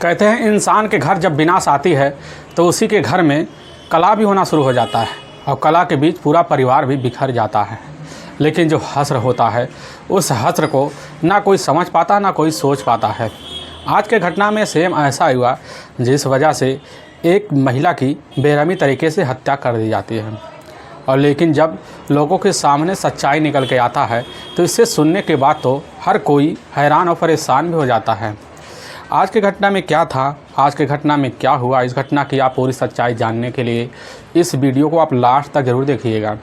कहते हैं इंसान के घर जब विनाश आती है तो उसी के घर में कला भी होना शुरू हो जाता है और कला के बीच पूरा परिवार भी बिखर जाता है। लेकिन जो हश्र होता है उस हश्र को ना कोई समझ पाता ना कोई सोच पाता है। आज के घटना में सेम ऐसा हुआ जिस वजह से एक महिला की बेरहमी तरीके से हत्या कर दी जाती है। और लेकिन जब लोगों के सामने सच्चाई निकल के आता है तो इसे सुनने के बाद तो हर कोई हैरान और परेशान भी हो जाता है। आज की घटना में क्या था, आज की घटना में क्या हुआ, इस घटना की आप पूरी सच्चाई जानने के लिए इस वीडियो को आप लास्ट तक ज़रूर देखिएगा।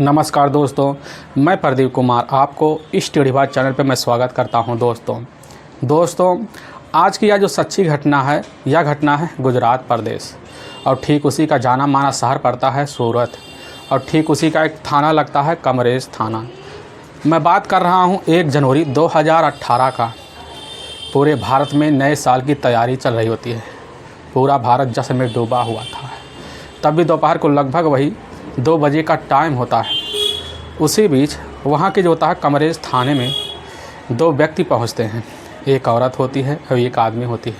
नमस्कार दोस्तों, मैं प्रदीप कुमार आपको इस टेढ़ीबाज चैनल पर मैं स्वागत करता हूं। दोस्तों आज की यह जो सच्ची घटना है, यह घटना है गुजरात प्रदेश और ठीक उसी का जाना माना शहर पड़ता है सूरत और ठीक उसी का एक थाना लगता है कमरेज थाना। मैं बात कर रहा हूं 1 जनवरी 2018 का। पूरे भारत में नए साल की तैयारी चल रही होती है। पूरा भारत जश्न में डूबा हुआ था। तब भी दोपहर को लगभग वही 2 बजे का टाइम होता है। उसी बीच वहाँ के जो होता है कमरेज थाने में 2 व्यक्ति पहुँचते हैं। एक औरत होती है और एक आदमी होती है।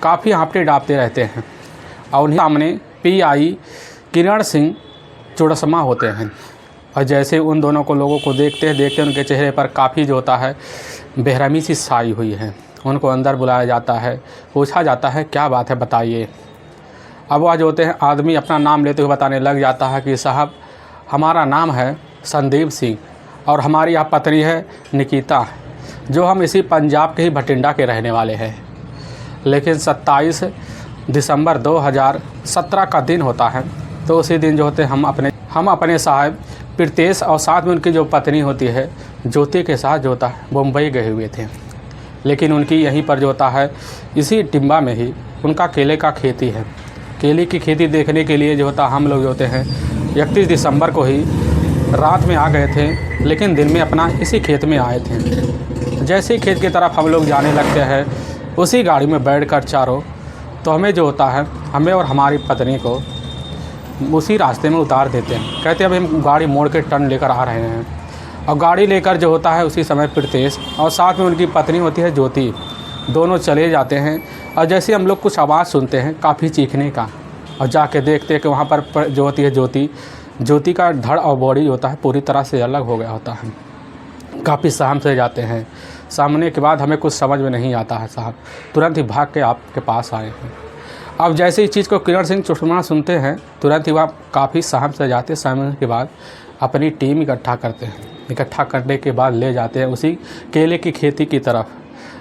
काफ़ी हाँफते डाँपते रहते हैं और उन्हीं सामने PI किरण सिंह चुड़समा होते हैं। और जैसे उन दोनों को लोगों को देखते उनके चेहरे पर काफ़ी जो होता है बेरहमी सी छाई हुई है। उनको अंदर बुलाया जाता है, पूछा जाता है क्या बात है बताइए। अब वह जो होते हैं आदमी अपना नाम लेते हुए बताने लग जाता है कि साहब हमारा नाम है संदीप सिंह और हमारी यह पत्नी है निकिता, जो हम इसी पंजाब के ही भटिंडा के रहने वाले हैं। लेकिन 27 दिसंबर 2017 का दिन होता है। तो उसी दिन जो होते हम अपने साहब प्रीतेश और साथ में उनकी जो पत्नी होती है ज्योति के साथ जो होता है मुंबई गए हुए थे। लेकिन उनकी यहीं पर जो होता है इसी टिम्बा में ही उनका केले का खेती है। केले की खेती देखने के लिए जो होता हम लोग जो होते हैं 31 दिसंबर को ही रात में आ गए थे, लेकिन दिन में अपना इसी खेत में आए थे। जैसे ही खेत की तरफ हम लोग जाने लगते हैं उसी गाड़ी में बैठकर चारों, तो हमें जो होता है हमें और हमारी पत्नी को उसी रास्ते में उतार देते हैं। कहते हैं अभी हम गाड़ी मोड़ के टर्न लेकर आ रहे हैं। और गाड़ी लेकर जो होता है उसी समय प्रीतेश और साथ में उनकी पत्नी होती है ज्योति, दोनों चले जाते हैं। और जैसे हम लोग कुछ आवाज़ सुनते हैं काफ़ी चीखने का, और जाके देखते हैं कि वहाँ पर जो होती है ज्योति का धड़ और बॉडी होता है पूरी तरह से अलग हो गया होता है। काफ़ी सहम से जाते हैं। सामने के बाद हमें कुछ समझ में नहीं आता है साहब, तुरंत ही भाग के आपके पास आए हैं। अब जैसे इस चीज़ को किरण सिंह चुड़समा सुनते हैं तुरंत ही वह काफ़ी सहम से जाते हैं। सहमने के बाद अपनी टीम इकट्ठा करते हैं। इकट्ठा करने के बाद ले जाते हैं उसी केले की खेती की तरफ।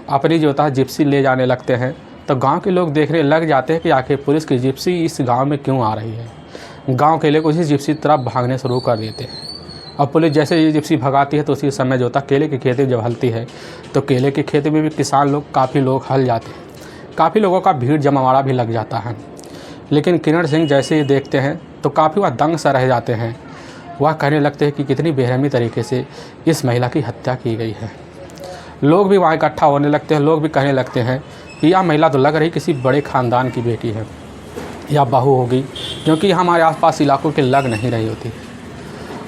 अपनी जो होता है जिप्सी ले जाने लगते हैं। तो गांव के लोग देखने लग जाते हैं कि आखिर पुलिस की जिप्सी इस गांव में क्यों आ रही है। गांव के लोग उसी जिप्सी तरफ भागने शुरू कर देते हैं। और पुलिस जैसे ये जिप्सी भगाती है तो उसी समय जो होता है केले की खेती जब हलती है तो केले की खेती में भी किसान लोग काफ़ी लोग हल जाते हैं। काफ़ी लोगों का भीड़ जमावड़ा भी लग जाता है। लेकिन किरण सिंह जैसे ही देखते हैं तो काफ़ी वह दंग सा रह जाते हैं। वह कहने लगते हैं कि कितनी बेरहमी तरीके से इस महिला की हत्या की गई है। लोग भी वहाँ इकट्ठा होने लगते हैं। लोग भी कहने लगते हैं कि यह महिला तो लग रही किसी बड़े ख़ानदान की बेटी है या बहू होगी, क्योंकि हमारे आसपास इलाकों के लग नहीं रही होती।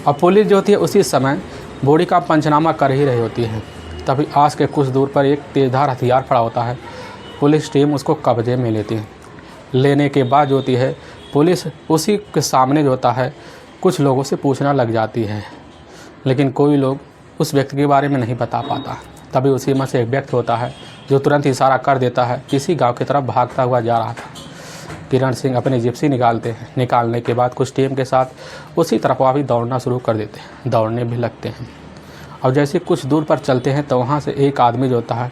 और पुलिस जो होती है उसी समय बॉडी का पंचनामा कर ही रही होती है। तभी आस के कुछ दूर पर एक तेज़धार हथियार पड़ा होता है। पुलिस टीम उसको कब्जे में लेती है। लेने के बाद जो होती है पुलिस उसी के सामने जो होता है कुछ लोगों से पूछना लग जाती है। लेकिन कोई लोग उस व्यक्ति के बारे में नहीं बता पाता। तभी उसी में से एक व्यक्ति होता है जो तुरंत इशारा कर देता है किसी गांव की तरफ भागता हुआ जा रहा था। किरण सिंह अपनी जिप्सी निकालते हैं। निकालने के बाद कुछ टीम के साथ उसी तरफ वह भी दौड़ना शुरू कर देते हैं। दौड़ने भी लगते हैं। और जैसे कुछ दूर पर चलते हैं तो वहाँ से एक आदमी जो होता है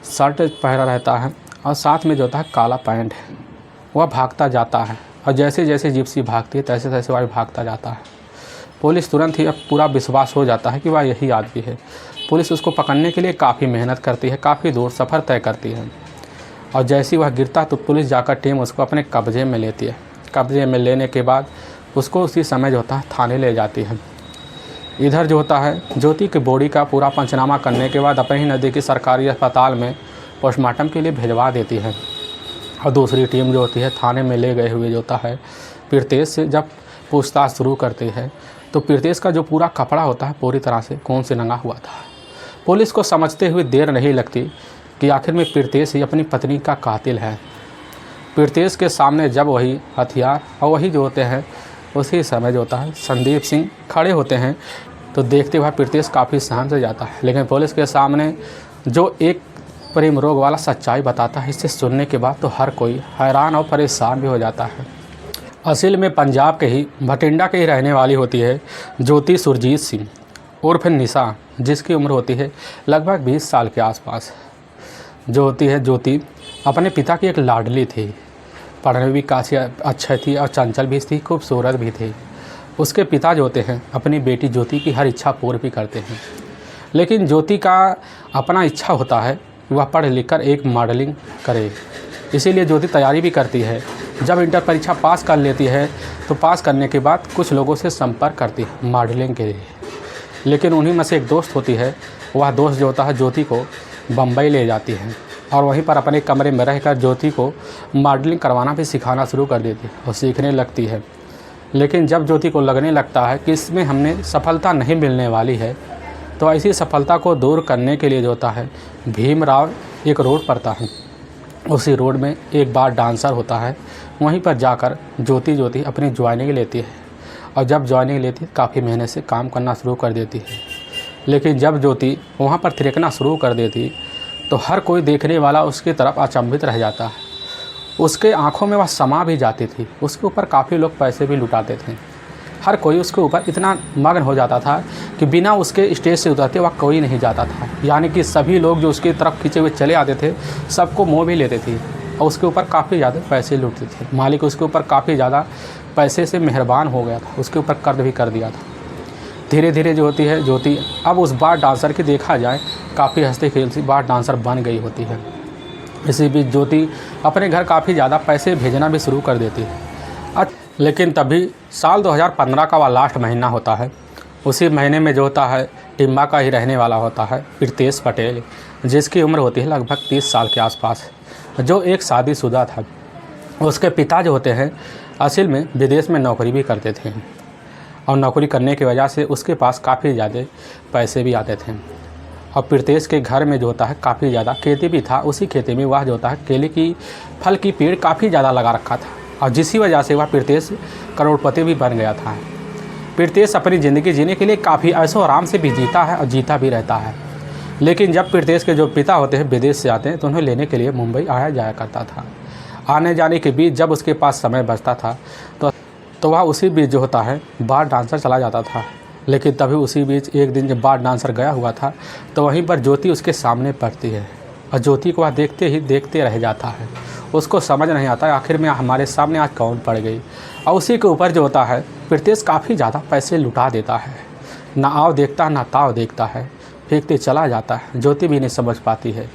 शर्ट पहना रहता है और साथ में जो होता है काला पैंट है, वह भागता जाता है। और जैसे जैसे जिप्सी भागती है तैसे तैसे वह भागता जाता है। पुलिस तुरंत ही अब पूरा विश्वास हो जाता है कि वह यही आदमी है। पुलिस उसको पकड़ने के लिए काफ़ी मेहनत करती है, काफ़ी दूर सफ़र तय करती है। और जैसे ही वह गिरता तो पुलिस जाकर टीम उसको अपने कब्जे में लेती है। कब्जे में लेने के बाद उसको उसी समय जो होता है थाने ले जाती है। इधर जो होता है ज्योति की बॉडी का पूरा पंचनामा करने के बाद अपने ही नज़दीकी की सरकारी अस्पताल में पोस्टमार्टम के लिए भिजवा देती है। और दूसरी टीम जो होती है थाने में ले गए हुए जो होता है प्रीतेश से जब पूछताछ शुरू करती है तो प्रीतेश का जो पूरा कपड़ा होता है पूरी तरह से खून से नंगा हुआ था। पुलिस को समझते हुए देर नहीं लगती कि आखिर में प्रीतेश ही अपनी पत्नी का कातिल है। प्रीतेश के सामने जब वही हथियार और वही जो होते हैं उसी समय जो होता है संदीप सिंह खड़े होते हैं, तो देखते हुए प्रीतेश काफ़ी सहम से जाता है। लेकिन पुलिस के सामने जो एक प्रेम रोग वाला सच्चाई बताता है, इसे सुनने के बाद तो हर कोई हैरान और परेशान भी हो जाता है। असल में पंजाब के ही भटिंडा के ही रहने वाली होती है ज्योति सुरजीत सिंह उर्फ निशा, जिसकी उम्र होती है लगभग 20 साल के आसपास। जो होती है ज्योति अपने पिता की एक लाडली थी, पढ़ने में भी काफ़ी अच्छी थी और चंचल भी थी, खूबसूरत भी थी। उसके पिता जो होते हैं अपनी बेटी ज्योति की हर इच्छा पूर्ण भी करते हैं, लेकिन ज्योति का अपना इच्छा होता है वह पढ़ लिख कर एक मॉडलिंग करे। इसीलिए ज्योति तैयारी भी करती है। जब इंटर परीक्षा पास कर लेती है तो पास करने के बाद कुछ लोगों से संपर्क करती है मॉडलिंग के लिए। लेकिन उन्हीं में से एक दोस्त होती है, वह दोस्त जो होता है ज्योति को बम्बई ले जाती है और वहीं पर अपने कमरे में रहकर ज्योति को मॉडलिंग करवाना भी सिखाना शुरू कर देती है और सीखने लगती है। लेकिन जब ज्योति को लगने लगता है कि इसमें हमने सफलता नहीं मिलने वाली है, तो ऐसी सफलता को दूर करने के लिए जो होता है भीमराव एक रोड पड़ता है, उसी रोड में एक बार डांसर होता है, वहीं पर जाकर ज्योति अपनी ज्वाइनिंग लेती है। और जब ज्वाइनिंग लेती है काफ़ी महीने से काम करना शुरू कर देती है। लेकिन जब ज्योति वहाँ पर थिरकना शुरू कर देती तो हर कोई देखने वाला उसकी तरफ अचंभित रह जाता है। उसके आंखों में वह समा भी जाती थी। उसके ऊपर काफ़ी लोग पैसे भी लुटाते थे। हर कोई उसके ऊपर इतना मग्न हो जाता था कि बिना उसके स्टेज से उतरते वह कोई नहीं जाता था। यानी कि सभी लोग जो उसकी तरफ खींचे हुए चले आते थे सबको मोह भी लेते थे और उसके ऊपर काफ़ी ज़्यादा पैसे लूटते थे। मालिक उसके ऊपर काफ़ी ज़्यादा पैसे से मेहरबान हो गया था, उसके ऊपर कर्ज भी कर दिया था। धीरे धीरे जो होती है ज्योति अब उस बार डांसर की देखा जाए काफ़ी हंसती खेलती बार डांसर बन गई होती है। इसी बीच ज्योति अपने घर काफ़ी ज़्यादा पैसे भेजना भी शुरू कर देती है। लेकिन तभी साल 2015 का वह लास्ट महीना होता है। उसी महीने में जो होता है टिम्बा का ही रहने वाला होता है प्रीतेश पटेल, जिसकी उम्र होती है लगभग 30 साल के आसपास, जो एक शादीशुदा था। उसके पिता जो होते हैं असल में विदेश में नौकरी भी करते थे और नौकरी करने की वजह से उसके पास काफ़ी ज़्यादा पैसे भी आते थे। और प्रीतेश के घर में जो होता है काफ़ी ज़्यादा खेती भी था। उसी खेती में वह जो होता है केले की फल की पेड़ काफ़ी ज़्यादा लगा रखा था और जिसी वजह से वह प्रीतेश करोड़पति भी बन गया था। प्रीतेश अपनी ज़िंदगी जीने के लिए काफ़ी ऐशो आराम से भी जीता है और जीता भी रहता है। लेकिन जब प्रीतेश के जो पिता होते हैं विदेश से आते हैं तो उन्हें लेने के लिए मुंबई आया जाया करता था। आने जाने के बीच जब उसके पास समय बचता था तो वह उसी बीच जो होता है बार डांसर चला जाता था। लेकिन तभी उसी बीच एक दिन जब बार डांसर गया हुआ था तो वहीं पर ज्योति उसके सामने पड़ती है और ज्योति को वह देखते ही देखते रह जाता है। उसको समझ नहीं आता आखिर में हमारे सामने आज कौन पड़ गई। और उसी के ऊपर जो होता है प्रीतेश काफ़ी ज़्यादा पैसे लुटा देता है। ना आव देखता ना ताव देखता है, फेंकते चला जाता है। ज्योति भी नहीं समझ पाती है।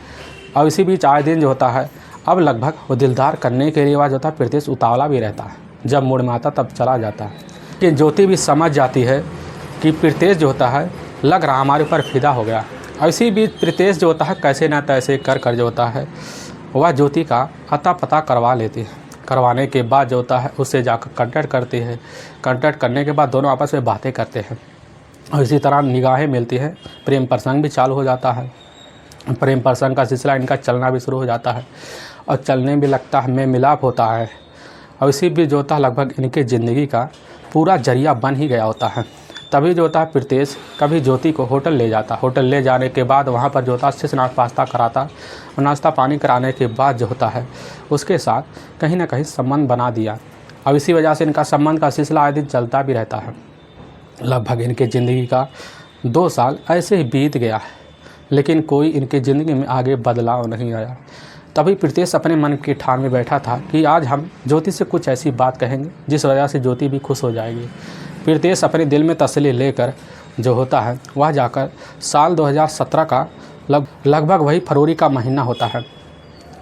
और इसी बीच आए दिन जो होता है अब लगभग वो दिलदार करने के लिए वह जो होता है प्रीतेश उतावला भी रहता है। जब मूड में आता तब चला जाता है। कि ज्योति भी समझ जाती है कि प्रीतेश जो होता है लग रहा हमारे ऊपर फिदा हो गया। और इसी बीच प्रीतेश जो होता है कैसे ना तैसे कर जो होता है वह ज्योति का अता पता करवा लेती है। करवाने के बाद जो होता है उससे जाकर कांटेक्ट करती है। कांटेक्ट करने के बाद दोनों आपस में बातें करते हैं और इसी तरह निगाहें मिलती हैं। प्रेम प्रसंग भी चालू हो जाता है। प्रेम प्रसंग का सिलसिला इनका चलना भी शुरू हो जाता है और चलने भी लगता है, में मिलाप होता है। और इसी बीच जो होता है लगभग इनके ज़िंदगी का पूरा जरिया बन ही गया होता है। तभी जो होता है प्रीतेश कभी ज्योति को होटल ले जाता। होटल ले जाने के बाद वहाँ पर जो होता है अच्छे से नाश्ता कराता और नाश्ता पानी कराने के बाद जो होता है उसके साथ कहीं ना कहीं संबंध बना दिया। अब इसी वजह से इनका संबंध का सिलसिला आए दिन चलता भी रहता है। लगभग इनके ज़िंदगी का 2 साल ऐसे ही बीत गया है, लेकिन कोई इनके ज़िंदगी में आगे बदलाव नहीं आया। तभी प्रीतेश अपने मन के ठान में बैठा था कि आज हम ज्योति से कुछ ऐसी बात कहेंगे जिस वजह से ज्योति भी खुश हो जाएगी। प्रीतेश अपने दिल में तसल्ली लेकर जो होता है वह जाकर साल 2017 का लगभग वही फरवरी का महीना होता है।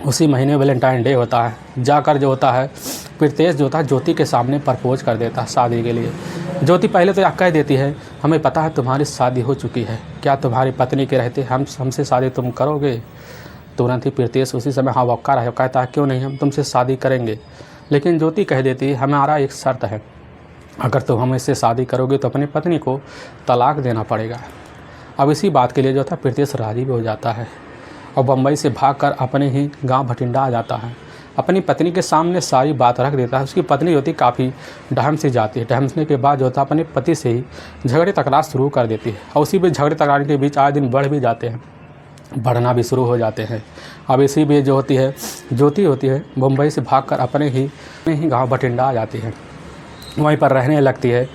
उसी महीने वैलेंटाइन डे होता है। जाकर जो होता है प्रीतेश जो होता है ज्योति के सामने प्रपोज कर देता है शादी के लिए। ज्योति पहले तो यह कह देती है हमें पता है तुम्हारी शादी हो चुकी है, क्या तुम्हारी पत्नी के रहते हमसे शादी तुम करोगे। तुरंत ही प्रीतेश उसी समय हाँ वक्का रहे, कहता है क्यों नहीं, हम तुमसे शादी करेंगे। लेकिन ज्योति कह देती है हमारा एक शर्त है, अगर तुम हमसे शादी करोगे तो अपनी पत्नी को तलाक देना पड़ेगा। अब इसी बात के लिए जो था प्रीतेश राजी भी हो जाता है और बम्बई से भागकर अपने ही गांव भटिंडा आ जाता है। अपनी पत्नी के सामने सारी बात रख देता है। उसकी पत्नी होती काफ़ी ढहम सी जाती है। ढहमने के बाद जो होता है अपने पति से ही झगड़े तकरार शुरू कर देती है और उसी बीच झगड़े तकरार के बीच आए दिन बढ़ भी जाते हैं, बढ़ना भी शुरू हो जाते हैं। अब इसी बीच जो होती है ज्योति होती है मुंबई से भागकर अपने ही गांव भटिंडा आ जाती है, वहीं पर रहने लगती है।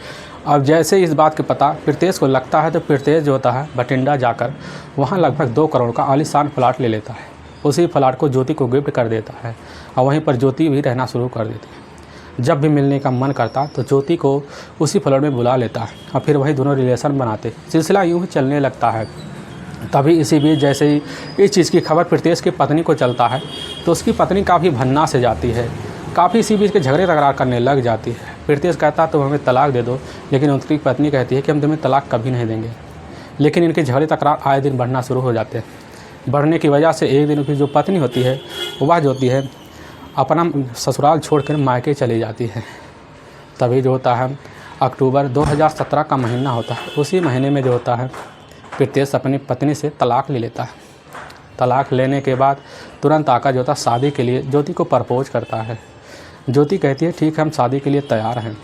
अब जैसे इस बात का पता प्रीतेश को लगता है तो प्रीतेश जो होता है भटिंडा जाकर वहाँ लगभग 2 करोड़ का आलीशान प्लाट ले लेता है। उसी प्लाट को ज्योति को गिफ्ट कर देता है और वहीं पर ज्योति भी रहना शुरू कर देती है। जब भी मिलने का मन करता तो ज्योति को उसी फ्लैट में बुला लेता है और फिर वही दोनों रिलेशन बनाते। सिलसिला यूँ ही चलने लगता है। तभी इसी बीच जैसे ही इस चीज़ की खबर प्रीतेश की पत्नी को चलता है तो उसकी पत्नी काफ़ी भन्ना से जाती है, काफ़ी इसी बीच के झगड़े तकरार करने लग जाती है। प्रीतेश कहता है तुम हमें तलाक दे दो, लेकिन उनकी पत्नी कहती है कि हम तुम्हें तलाक कभी नहीं देंगे। लेकिन इनके झगड़े तकरार आए दिन बढ़ना शुरू हो जाते हैं। बढ़ने की वजह से एक दिन उनकी जो पत्नी होती है वह जो होती है अपना ससुराल छोड़कर मायके चली जाती है। तभी जो होता है अक्टूबर 2017 का महीना होता है। उसी महीने में जो होता है प्रीतेश अपनी पत्नी से तलाक ले लेता है। तलाक लेने के बाद तुरंत आकर जो होता शादी के लिए ज्योति को प्रपोज करता है। ज्योति कहती है ठीक है हम शादी के लिए तैयार हैं,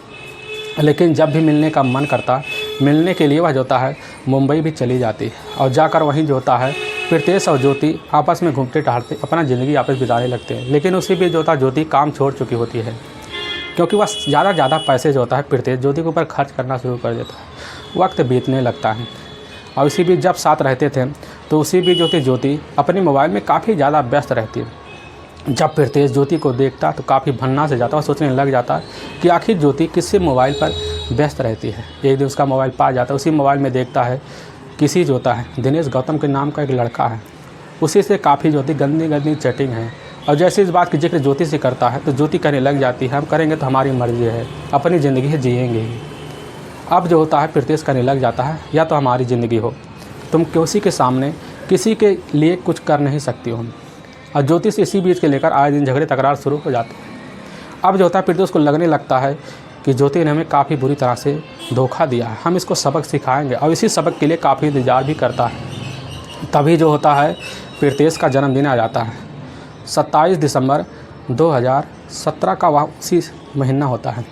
लेकिन जब भी मिलने का मन करता मिलने के लिए वह जो होता है मुंबई भी चली जाती है और जाकर वहीं जो होता है प्रीतेश और ज्योति आपस में घूमते टहलते अपना ज़िंदगी आपस बिताने लगते हैं। लेकिन उसी बीच जो होता है ज्योति काम छोड़ चुकी होती है, क्योंकि वह ज़्यादा पैसे जो होता है प्रीतेश ज्योति के ऊपर खर्च करना शुरू कर देता है। वक्त बीतने लगता है और इसी बीच जब साथ रहते थे तो उसी बीच जो थी ज्योति अपने मोबाइल में काफ़ी ज़्यादा व्यस्त रहती है। जब प्रीतेश ज्योति को देखता तो काफ़ी भन्ना से जाता और सोचने लग जाता कि आखिर ज्योति किससे मोबाइल पर व्यस्त रहती है। एक दिन उसका मोबाइल पा जाता है, उसी मोबाइल में देखता है किसी जो होता है दिनेश गौतम के नाम का एक लड़का है, उसी से काफ़ी ज्योति गंदी चैटिंग है। और जैसे इस बात की जिक्र ज्योति से करता है तो ज्योति कहने लग जाती है हम करेंगे तो हमारी मर्जी है, अपनी ज़िंदगी जिएंगे ही। अब जो होता है प्रीतेश कहने लग जाता है या तो हमारी ज़िंदगी हो, तुम किसी के सामने किसी के लिए कुछ कर नहीं सकती हो। और ज्योति से इसी बीच के लेकर आए दिन झगड़े तकरार शुरू हो जाते हैं। अब जो होता है प्रीतेश को लगने लगता है कि ज्योति ने हमें काफ़ी बुरी तरह से धोखा दिया है, हम इसको सबक सिखाएंगे और इसी सबक के लिए काफ़ी इंतजार भी करता है। तभी जो होता है प्रीतेश का जन्मदिन आ जाता है। 27 दिसंबर 2017 का वह उसी महीना होता है।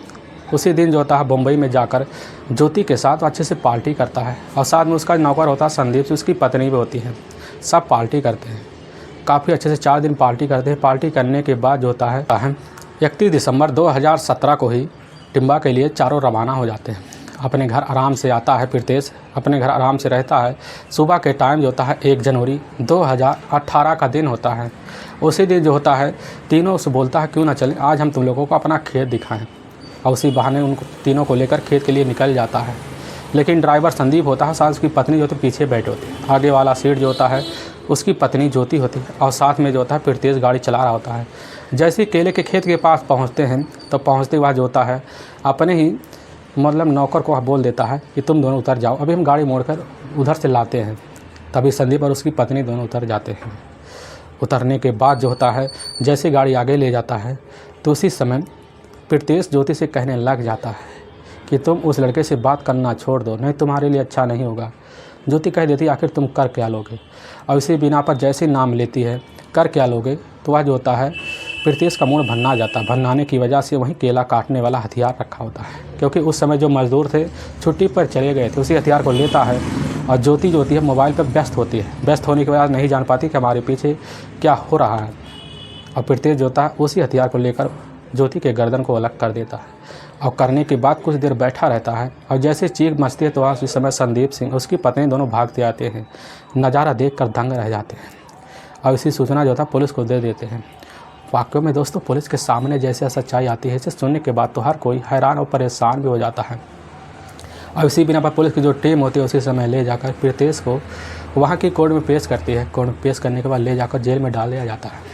उसी दिन जो होता है मुंबई में जाकर ज्योति के साथ अच्छे से पार्टी करता है और साथ में उसका नौकर होता है संदीप से, उसकी पत्नी भी होती है। सब पार्टी करते हैं, काफ़ी अच्छे से 4 दिन पार्टी करते हैं। पार्टी करने के बाद जो होता है 31 दिसंबर 2017 को ही टिम्बा के लिए चारों रवाना हो जाते हैं। अपने घर आराम से आता है प्रीतेश, अपने घर आराम से रहता है। सुबह के टाइम जो होता है 1 जनवरी 2018 का दिन होता है। उसी दिन जो होता है तीनों से बोलता है क्यों ना चलें, आज हम तुम लोगों को अपना खेत दिखाएं। और उसी बहाने उनको तीनों को लेकर खेत के लिए निकल जाता है। लेकिन ड्राइवर संदीप होता है, साथ उसकी पत्नी जो होती है पीछे बैठे होती है। आगे वाला सीट जो होता है उसकी पत्नी ज्योति होती है और साथ में जो होता है प्रीतेश गाड़ी चला रहा होता है। जैसे ही केले के खेत के पास पहुंचते हैं तो पहुंचते बाद जो होता है अपने ही नौकर को बोल देता है कि तुम दोनों उतर जाओ, अभी हम गाड़ी मोड़कर उधर से लाते हैं। तभी संदीप और उसकी पत्नी दोनों उतर जाते हैं। उतरने के बाद जो होता है जैसे गाड़ी आगे ले जाता है तो उसी समय प्रीतेश ज्योति से कहने लग जाता है कि तुम उस लड़के से बात करना छोड़ दो, नहीं तुम्हारे लिए अच्छा नहीं होगा। ज्योति कह देती आखिर तुम कर क्या लोगे, और इसी बिना पर जैसे नाम लेती है कर क्या लोगे तो वह जो होता है प्रीतेश का मूड भन्ना जाता है। भन्नाने की वजह से वहीं केला काटने वाला हथियार रखा होता है, क्योंकि उस समय जो मज़दूर थे छुट्टी पर चले गए थे। उसी हथियार को लेता है और ज्योति जो होती है मोबाइल पर व्यस्त होती है। व्यस्त होने की वजह नहीं जान पाती कि हमारे पीछे क्या हो रहा है। और प्रीतेश जो होता है उसी हथियार को लेकर ज्योति के गर्दन को अलग कर देता है और करने के बाद कुछ देर बैठा रहता है। और जैसे चीख मचती है तो वहाँ उस समय संदीप सिंह उसकी पत्नी दोनों भागते आते हैं। नज़ारा देखकर दंग रह जाते हैं और इसी सूचना जो था पुलिस को दे देते हैं। वाकई में दोस्तों पुलिस के सामने जैसे सच्चाई आती है, इसे सुनने के बाद तो हर कोई हैरान और परेशान भी हो जाता है। और इसी बिना पर पुलिस की जो टीम होती है उसी समय ले जाकर प्रीतेश को वहाँ की कोर्ट में पेश करती है। कोर्ट में पेश करने के बाद ले जाकर जेल में डाल दिया जाता है।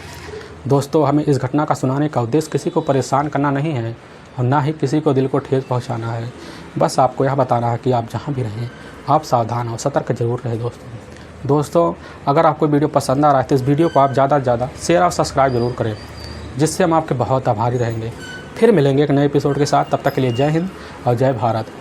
दोस्तों हमें इस घटना का सुनाने का उद्देश्य किसी को परेशान करना नहीं है और ना ही किसी को दिल को ठेस पहुंचाना है। बस आपको यह बताना है कि आप जहां भी रहें आप सावधान और सतर्क जरूर रहें। दोस्तों अगर आपको वीडियो पसंद आ रहा है तो इस वीडियो को आप ज़्यादा से ज़्यादा शेयर और सब्सक्राइब जरूर करें, जिससे हम आपके बहुत आभारी रहेंगे। फिर मिलेंगे एक नए एपिसोड के साथ। तब तक के लिए जय हिंद और जय भारत।